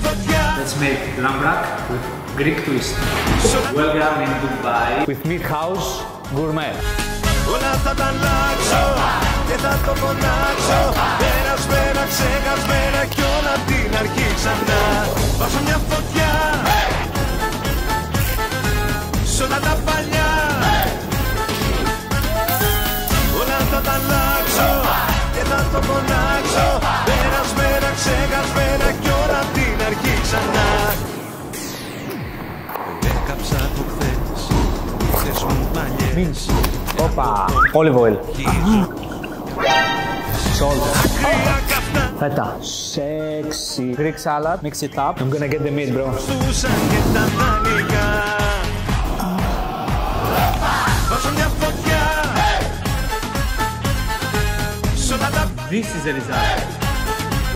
φωτιά. Let's make lambrak with Greek twist. Welcome in Dubai with Meat House Gourmet. Όλα θα τα αλλάξω και θα το φωνάξω. Περασμένα, ξεχασμένα κι όλα την αρχή ξανά. Βάζω μια φωτιά σ' όλα τα παλιά. Όλα θα τα αλλάξω και θα το φωνάξω. Περασμένα, ξεχασμένα κι όλα την αρχή ξανά. Έκαψα το χθες, χθες μου παλιές. Όπα, olive oil. Salt. Feta. Sexy. Greek salad. Mix it up. I'm gonna get the meat, bro. Στούσαν και τα δανεικά. Βάζω μια φωτιά σ' όλα τα. This is the result.